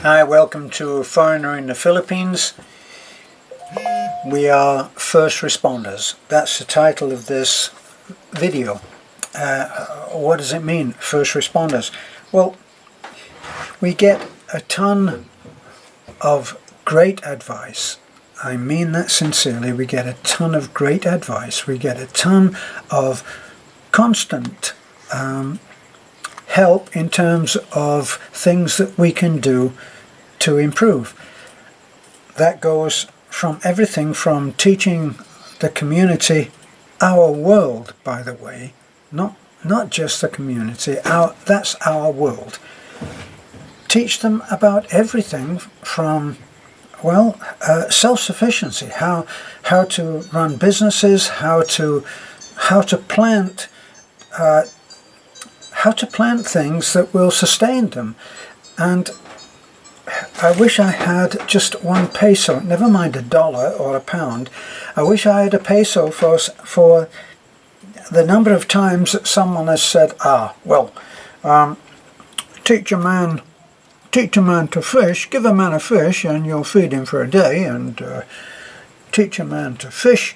Hi, welcome to Foreigner in the Philippines. We are first responders. That's the title of this video. What does it mean, first responders? Well, we get a ton of great advice. I mean that sincerely. We get a ton of great advice. We get a ton of constant help in terms of things that we can do to improve. That goes from everything from teaching the community, our world, by the way, not just the community, that's our world. Teach them about everything from, well, self-sufficiency, how to run businesses, how to plant things that will sustain them. And I wish I had just 1 peso, never mind $1 or £1. I wish I had a peso for the number of times that someone has said, teach a man to fish, give a man a fish and you'll feed him for a day, and teach a man to fish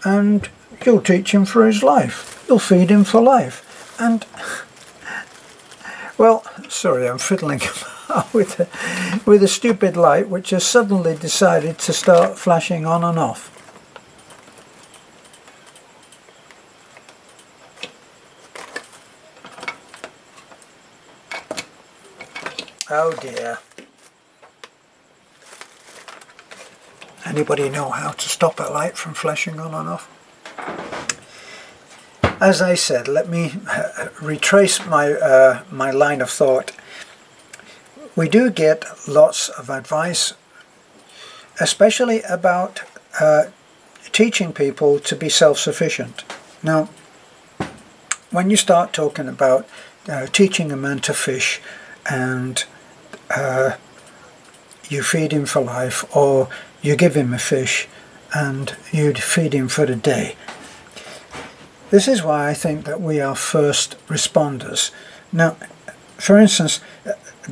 and you'll teach him for his life, you'll feed him for life. And well, sorry, I'm fiddling with a stupid light which has suddenly decided to start flashing on and off. Oh dear. Anybody know how to stop a light from flashing on and off? As I said, let me retrace my my line of thought. We do get lots of advice, especially about teaching people to be self-sufficient. Now, when you start talking about teaching a man to fish and you feed him for life, or you give him a fish and you feed him for the day, this is why I think that we are first responders. Now, for instance,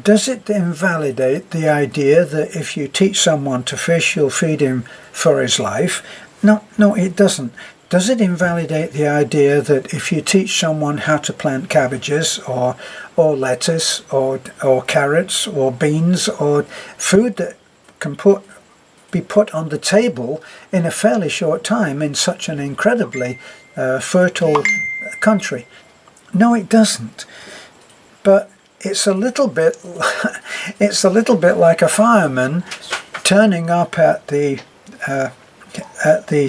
does it invalidate the idea that if you teach someone to fish, you'll feed him for his life? No, it doesn't. Does it invalidate the idea that if you teach someone how to plant cabbages or lettuce or carrots or beans or food that can be put on the table in a fairly short time in such an incredibly fertile country? No, it doesn't. But it's a little bit like a fireman turning up at the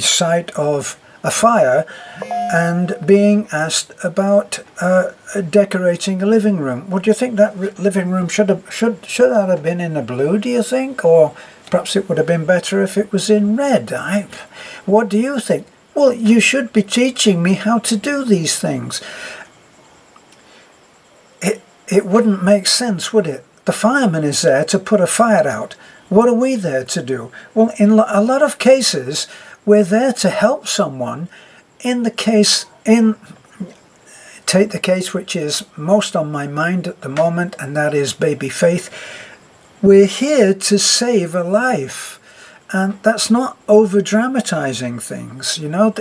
site of a fire and being asked about decorating a living room. What do you think that living room should that have been in a blue, do you think? Or perhaps it would have been better if it was in red. What do you think? Well, you should be teaching me how to do these things. It wouldn't make sense, would it? The fireman is there to put a fire out. What are we there to do? Well, in a lot of cases, we're there to help someone. Take the case which is most on my mind at the moment, and that is baby Faith. We're here to save a life. And that's not over-dramatizing things. You know,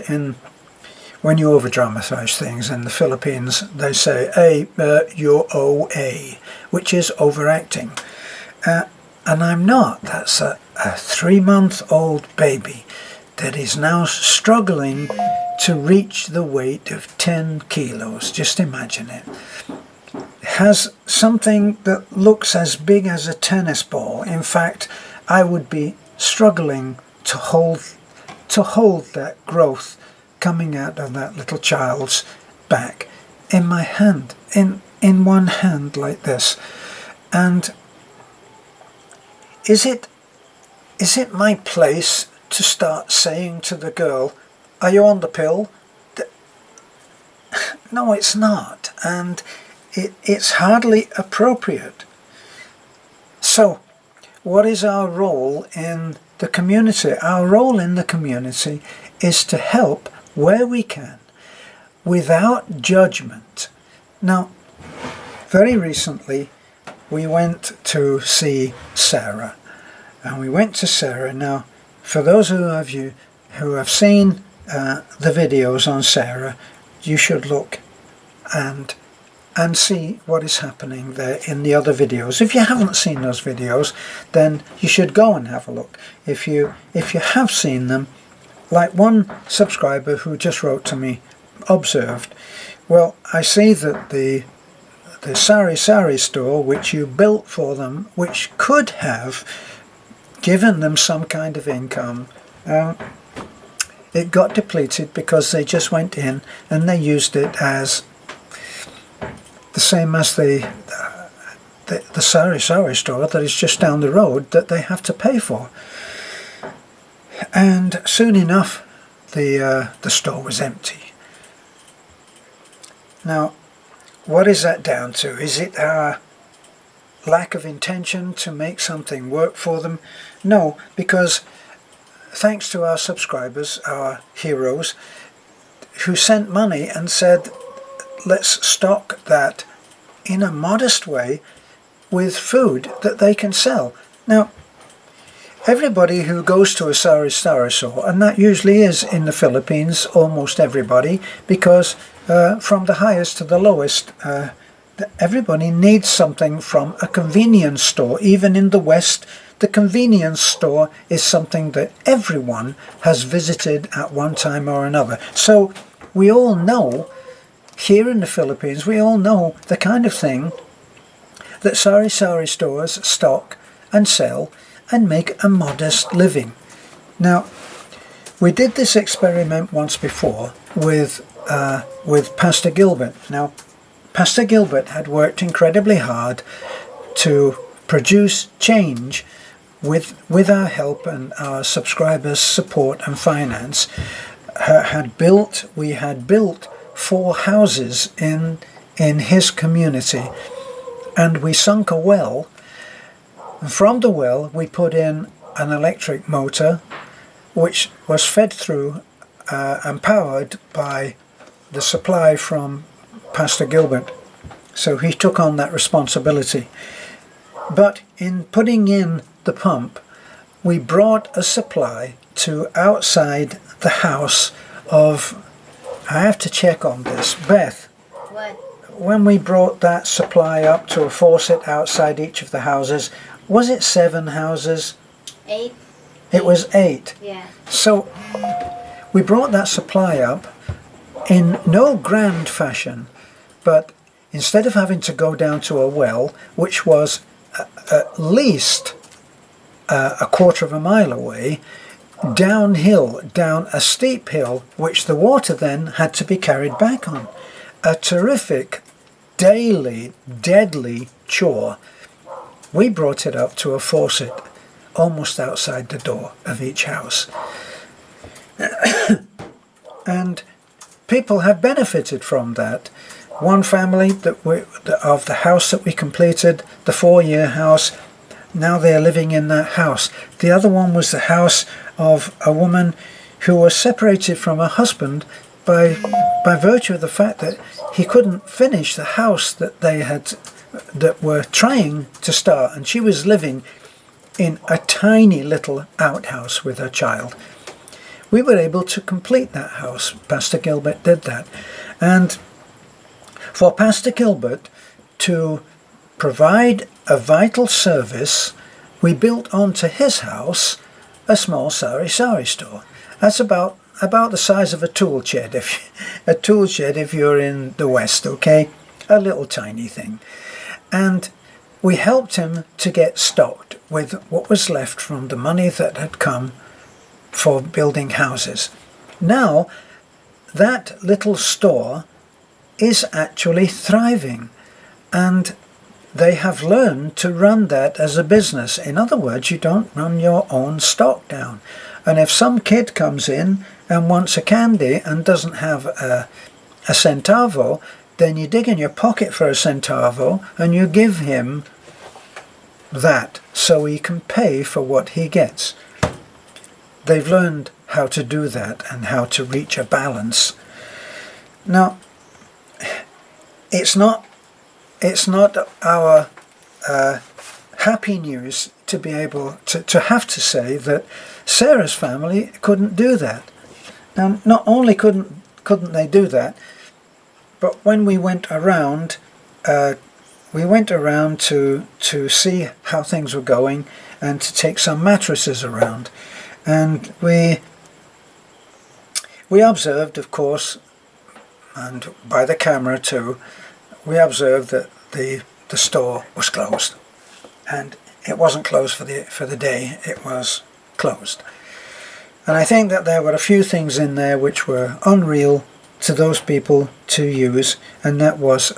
when you over-dramatize things in the Philippines, they say, you're OA, which is overacting. And I'm not. That's a 3-month-old baby that is now struggling to reach the weight of 10 kilos. Just imagine it. Has something that looks as big as a tennis ball. In fact, I would be struggling to hold that growth coming out of that little child's back in my hand, in one hand like this. And is it my place to start saying to the girl, are you on the pill? No, it's not, and it's hardly appropriate. So what is our role in the community? Our role in the community is to help where we can, without judgment. Now, very recently, we went to see Sarah. And we went to Sarah. Now, for those of you who have seen the videos on Sarah, you should look and see what is happening there in the other videos. If you haven't seen those videos, then you should go and have a look. If you have seen them, like one subscriber who just wrote to me observed, well, I see that the sari store which you built for them, which could have given them some kind of income, it got depleted because they just went in and they used it as the same as the sari store that is just down the road that they have to pay for. And soon enough the store was empty. Now, what is that down to? Is it our lack of intention to make something work for them? No, because thanks to our subscribers, our heroes, who sent money and said, let's stock that in a modest way with food that they can sell. Now, everybody who goes to a sari store, and that usually is in the Philippines, almost everybody, because from the highest to the lowest, everybody needs something from a convenience store. Even in the West, the convenience store is something that everyone has visited at one time or another. So we all know, here in the Philippines, we all know the kind of thing that sari stores stock and sell and make a modest living. Now, we did this experiment once before with Pastor Gilbert. Now, Pastor Gilbert had worked incredibly hard to produce change with our help and our subscribers' support and finance. We had built 4 houses in his community, and we sunk a well. And from the well we put in an electric motor which was fed through and powered by the supply from Pastor Gilbert. So he took on that responsibility. But in putting in the pump, we brought a supply to outside the house of, I have to check on this, Beth. What? When we brought that supply up to a faucet outside each of the houses, was it 7 houses? 8. It was 8. Yeah. So we brought that supply up in no grand fashion, but instead of having to go down to a well, which was at least a quarter of a mile away, downhill, down a steep hill, which the water then had to be carried back on. A terrific, daily, deadly chore. We brought it up to a faucet almost outside the door of each house. And people have benefited from that. One family of the house that we completed, the 4-year house, now they're living in that house. The other one was the house of a woman who was separated from her husband by virtue of the fact that he couldn't finish the house that were trying to start, and she was living in a tiny little outhouse with her child. We were able to complete that house. Pastor Gilbert did that. And for Pastor Gilbert to provide a vital service, we built onto his house a small sari store. That's about the size of a tool shed, if you're in the West, okay? A little tiny thing. And we helped him to get stocked with what was left from the money that had come for building houses. Now, that little store is actually thriving, and they have learned to run that as a business. In other words, you don't run your own stock down. And if some kid comes in and wants a candy and doesn't have a centavo, then you dig in your pocket for a centavo and you give him that so he can pay for what he gets. They've learned how to do that and how to reach a balance. Now, it's not our happy news to be able to have to say that Sarah's family couldn't do that. Now, not only couldn't they do that, but when we went around to see how things were going and to take some mattresses around, and we observed, of course, and by the camera too, we observed that the store was closed, and it wasn't closed for the day, it was closed. And I think that there were a few things in there which were unreal to those people to use, and that was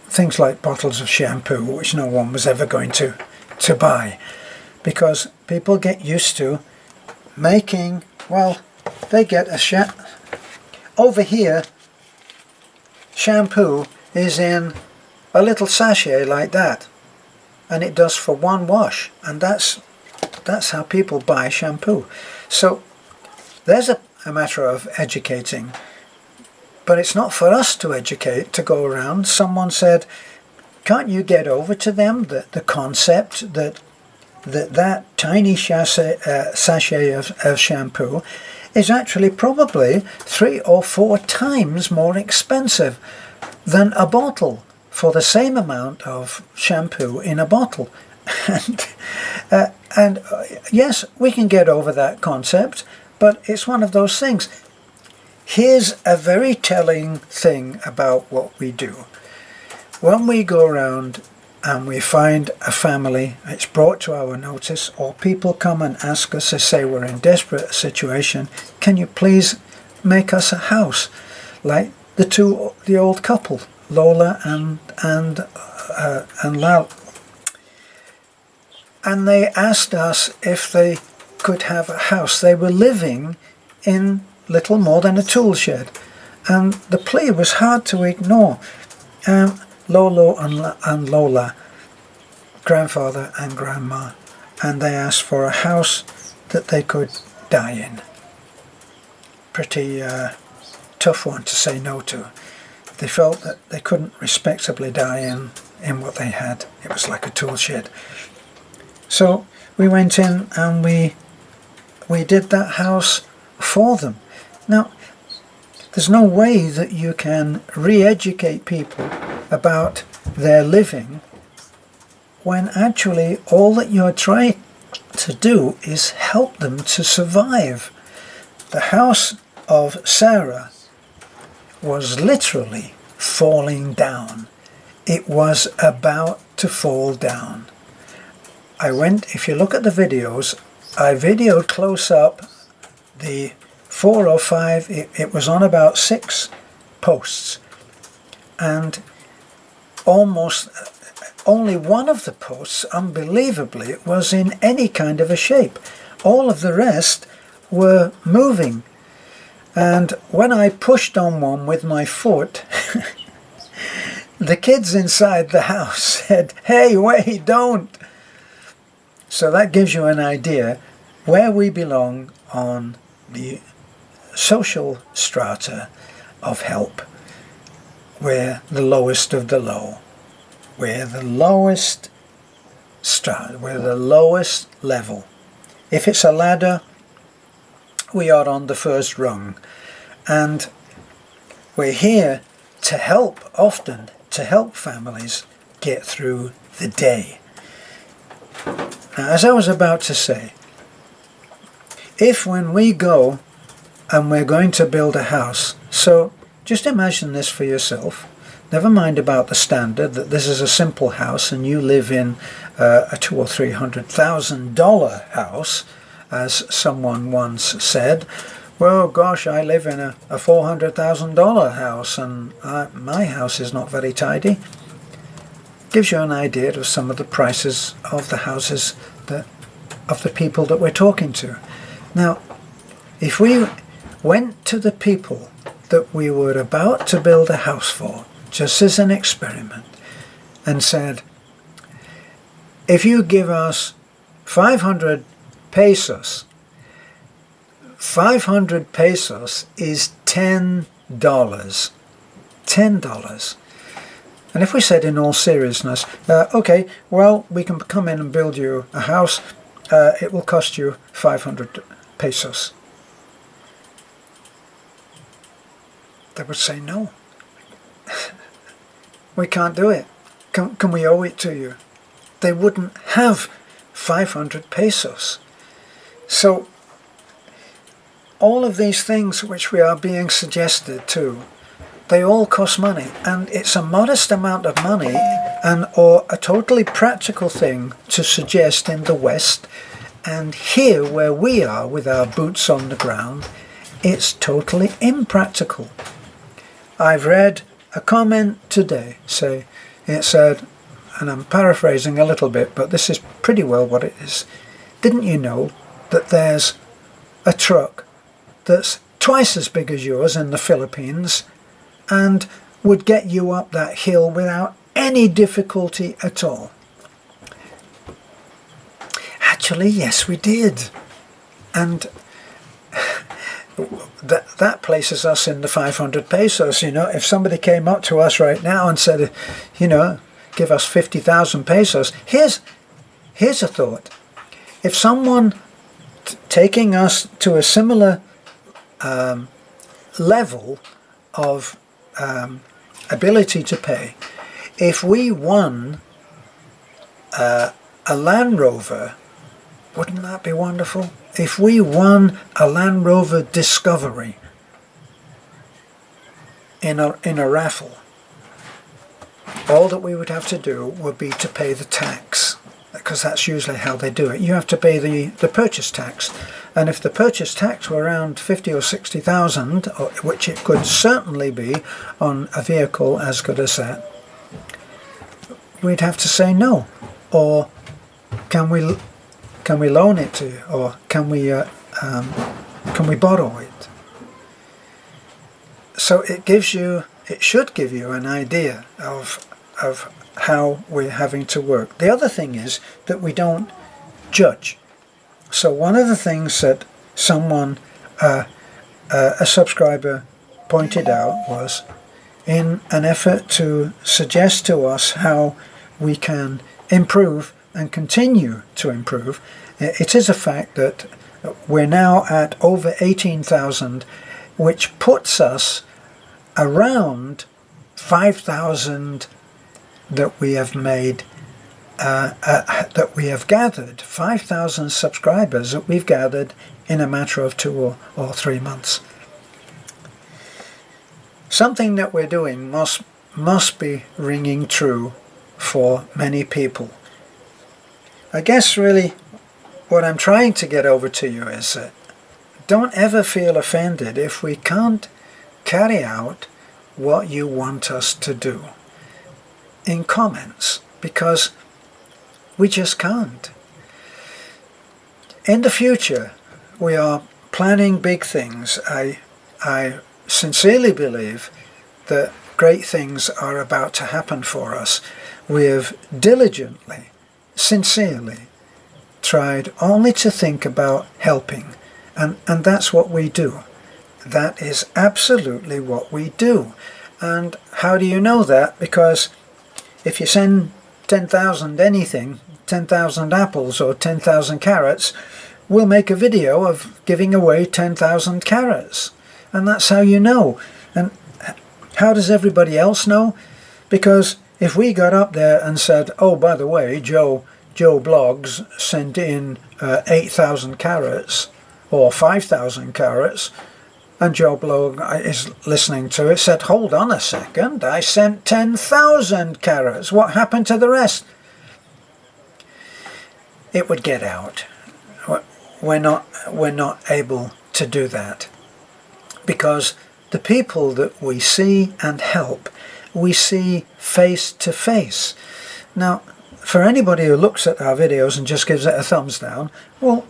things like bottles of shampoo, which no one was ever going to buy, because people get used to making, well, they get over here, shampoo is in a little sachet like that, and it does for one wash, and that's how people buy shampoo. So there's a matter of educating, but it's not for us to educate, to go around. Someone said, can't you get over to them the concept that tiny sachet of shampoo is actually probably 3 or 4 times more expensive than a bottle for the same amount of shampoo in a bottle. And yes, we can get over that concept, but it's one of those things. Here's a very telling thing about what we do. When we go around and we find a family, it's brought to our notice, or people come and ask us to say we're in desperate situation, can you please make us a house? Like the old couple, Lola and Lal. And they asked us if they could have a house. They were living in little more than a tool shed, and the plea was hard to ignore. Lolo and Lola, grandfather and grandma, and they asked for a house that they could die in. Pretty tough one to say no to. They felt that they couldn't respectably die in what they had. It was like a tool shed. So we went in and we did that house for them. Now, there's no way that you can re-educate people about their living when actually all that you're trying to do is help them to survive. The house of Sarah was literally falling down. It was about to fall down. If you look at the videos, I videoed close up the 4 or 5, it was on about 6 posts, and almost only one of the posts, unbelievably, was in any kind of a shape. All of the rest were moving, and when I pushed on one with my foot, the kids inside the house said, "Hey, wait, don't!" So that gives you an idea where we belong on the social strata of help. We're the lowest of the low. We're the lowest strata. We're the lowest level. If it's a ladder, we are on the first rung. And we're here to help, often to help families get through the day. Now, as I was about to say, if when we go and we're going to build a house, so just imagine this for yourself, never mind about the standard that this is a simple house and you live in a $200,000 or $300,000 house, as someone once said. Well, gosh, I live in a $400,000 house and my house is not very tidy. Gives you an idea of some of the prices of the houses of the people that we're talking to. Now, if we went to the people that we were about to build a house for, just as an experiment, and said, if you give us 500 pesos, 500 pesos is $10. $10. And if we said in all seriousness, okay, well, we can come in and build you a house, it will cost you 500 pesos. They would say, no, we can't do it. Can we owe it to you? They wouldn't have 500 pesos. So all of these things which we are being suggested to, they all cost money, and it's a modest amount of money or a totally practical thing to suggest in the West. And here where we are with our boots on the ground, it's totally impractical. I've read a comment today, it said, and I'm paraphrasing a little bit, but this is pretty well what it is. Didn't you know that there's a truck that's twice as big as yours in the Philippines and would get you up that hill without any difficulty at all? Actually, yes, we did. And that places us in the 500 pesos. If somebody came up to us right now and said, give us 50,000 pesos, here's a thought. If someone taking us to a similar level of ability to pay, if we won a Land Rover, wouldn't that be wonderful? If we won a Land Rover Discovery in a raffle, all that we would have to do would be to pay the tax, because that's usually how they do it. You have to pay the purchase tax, and if the purchase tax were around 50 or 60,000, which it could certainly be on a vehicle as good as that, we'd have to say no. Or can we loan it to you, or can we borrow it? So it should give you an idea of how we're having to work. The other thing is that we don't judge. So one of the things that someone, a subscriber, pointed out was, in an effort to suggest to us how we can improve and continue to improve, it is a fact that we're now at over 18,000, which puts us around 5,000 that we have made, that we have gathered, 5,000 subscribers that we've gathered in a matter of 2 or 3 months. Something that we're doing must be ringing true for many people. I guess really what I'm trying to get over to you is that don't ever feel offended if we can't carry out what you want us to do in comments, because we just can't. In the future, we are planning big things. I sincerely believe that great things are about to happen for us. We have diligently, sincerely tried only to think about helping, and that's what we do. That is absolutely what we do. And how do you know that? Because if you send 10,000 anything, 10,000 apples or 10,000 carrots, we'll make a video of giving away 10,000 carrots. And that's how you know. And how does everybody else know? Because if we got up there and said, oh, by the way, Joe Blogs sent in 8,000 carrots or 5,000 carrots, and Joe Blog is listening to it, said, hold on a second, I sent 10,000 carrots. What happened to the rest? It would get out. We're not able to do that, because the people that we see and help, we see face to face. Now, for anybody who looks at our videos and just gives it a thumbs down, well,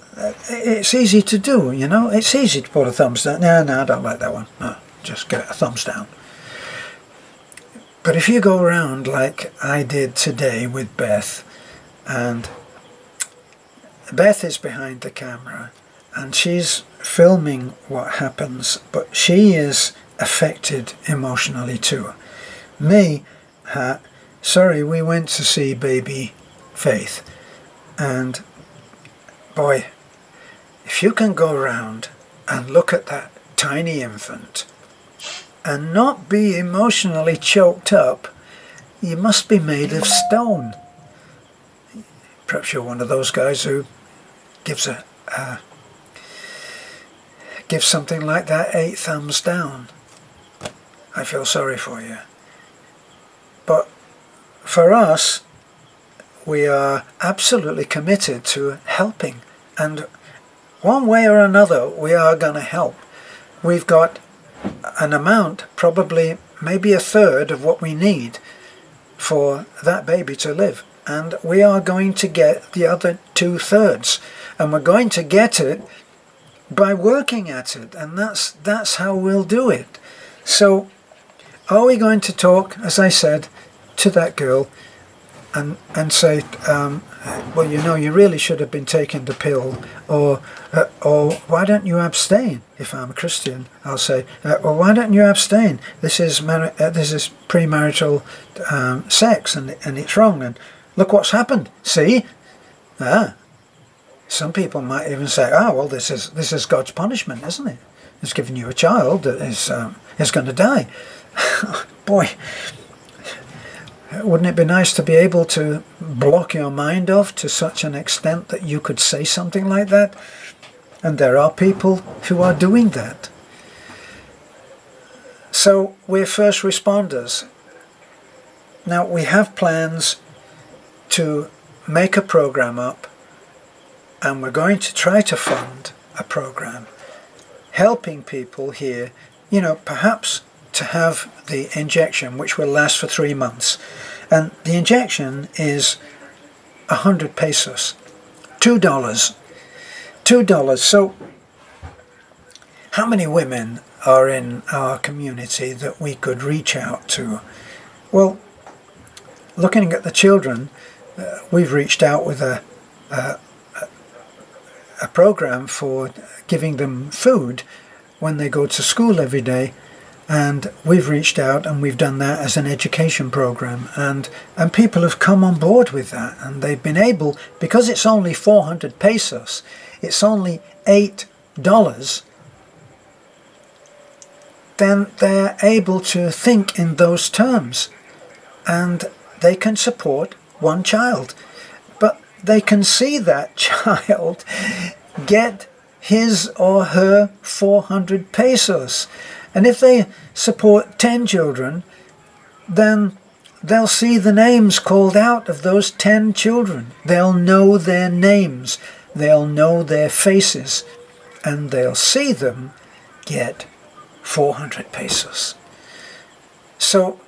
it's easy to do, you know. It's easy to put a thumbs down. No, I don't like that one. No, just get a thumbs down. But if you go around like I did today with Beth, and Beth is behind the camera, and she's filming what happens, but she is affected emotionally too. Me, sorry, we went to see baby Faith, and boy, if you can go around and look at that tiny infant and not be emotionally choked up, you must be made of stone. Perhaps you're one of those guys who gives gives something like that 8 thumbs down. I feel sorry for you. But for us, we are absolutely committed to helping, and one way or another we are going to help. We've got an amount, probably maybe a third of what we need for that baby to live, and we are going to get the other 2/3, and we're going to get it by working at it, and that's how we'll do it. So are we going to talk, as I said, to that girl and say, well, you know, you really should have been taking the pill, or why don't you abstain? If I'm a Christian, I'll say, well, why don't you abstain? This is premarital sex, and it's wrong, and look what's happened. See? Some people might even say, well, this is God's punishment, isn't it? He's given you a child that is going to die. Boy, wouldn't it be nice to be able to block your mind off to such an extent that you could say something like that? And there are people who are doing that. So we're first responders. Now we have plans to make a program up, and we're going to try to fund a program helping people here, perhaps to have the injection, which will last for 3 months. And the injection is 100 pesos, $2. So how many women are in our community that we could reach out to? Well, looking at the children, we've reached out with a program for giving them food when they go to school every day. And we've reached out and we've done that as an education program, and people have come on board with that, and they've been able, because it's only 400 pesos, it's only $8, then they're able to think in those terms, and they can support one child, but they can see that child get his or her 400 pesos. And if they support 10 children, then they'll see the names called out of those 10 children. They'll know their names, they'll know their faces, and they'll see them get 400 pesos. So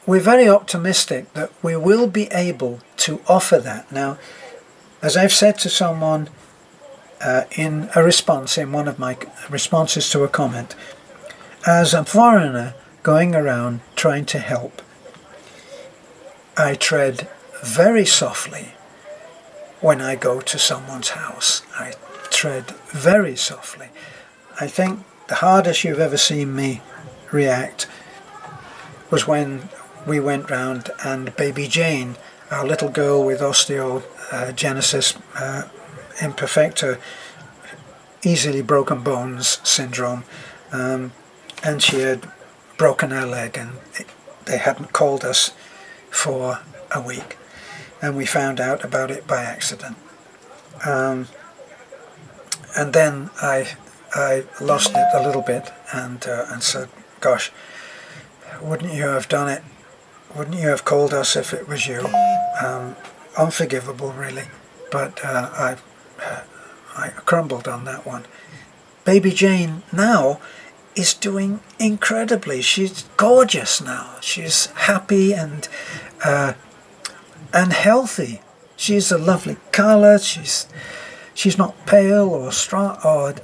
we're very optimistic that we will be able to offer that. Now, as I've said to someone in a response, in one of my responses to a comment, as a foreigner going around trying to help, I tread very softly when I go to someone's house. I tread very softly. I think the hardest you've ever seen me react was when we went round and baby Jane, our little girl with osteogenesis imperfecta, easily broken bones syndrome, and she had broken her leg, and they hadn't called us for a week, and we found out about it by accident. And then I lost it a little bit and said, gosh, wouldn't you have done it? Wouldn't you have called us if it was you? Unforgivable, really, but I crumbled on that one. Baby Jane now is doing incredibly. She's gorgeous now. She's happy and healthy. She's a lovely colour. She's not pale or strong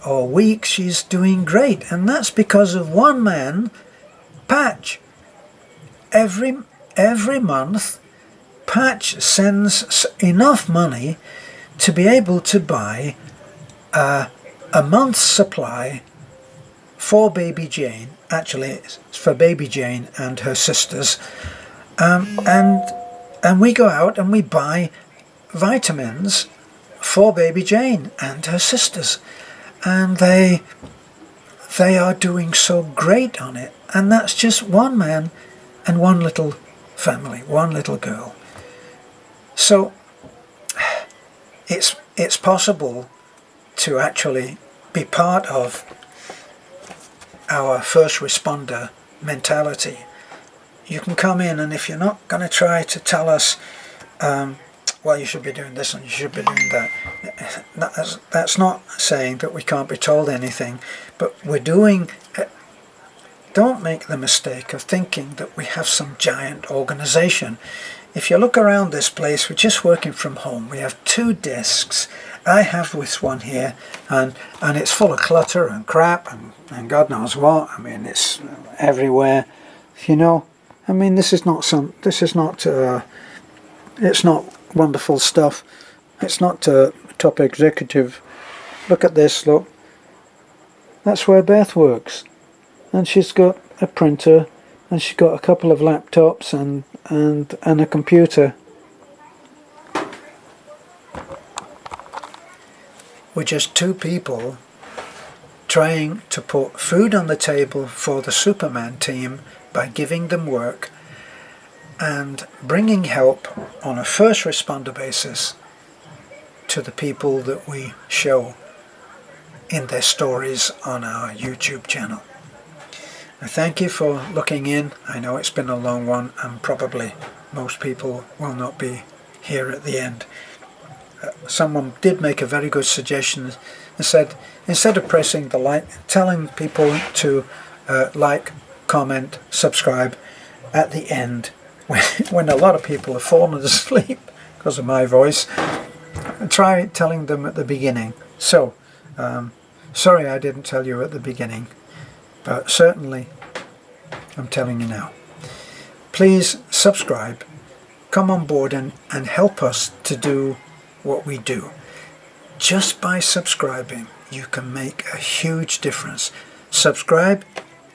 or weak. She's doing great, and that's because of one man, Patch. Every month, Patch sends enough money to be able to buy a month's supply for baby Jane. Actually, it's for baby Jane and her sisters, And we go out and we buy vitamins for baby Jane and her sisters, and they are doing so great on it. And that's just one man and one little family, one little girl. So it's possible to actually be part of our first responder mentality. You can come in, and if you're not going to try to tell us, well, you should be doing this and you should be doing that, that's not saying that we can't be told anything, but we're doing. Don't make the mistake of thinking that we have some giant organization. If you look around this place, we're just working from home. We have 2 desks. I have this one here, and it's full of clutter and crap and God knows what. I mean, it's everywhere. You know, I mean, it's not wonderful stuff. It's not top executive. Look at this, look. That's where Beth works. And she's got a printer, and she's got a couple of laptops and a computer. We're just 2 people trying to put food on the table for the Superman team by giving them work and bringing help on a first responder basis to the people that we show in their stories on our YouTube channel. I thank you for looking in. I know it's been a long one, and probably most people will not be here at the end. Someone did make a very good suggestion and said, instead of pressing the like, telling people to like, comment, subscribe at the end, when a lot of people have fallen asleep because of my voice, try telling them at the beginning. So, sorry I didn't tell you at the beginning, but certainly I'm telling you now. Please subscribe, come on board and help us to do what we do. Just by subscribing, you can make a huge difference. Subscribe,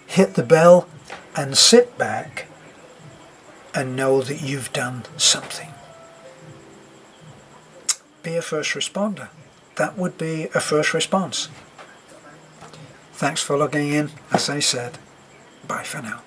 hit the bell, and sit back and know that you've done something. Be a first responder. That would be a first response. Thanks for logging in. As I said, bye for now.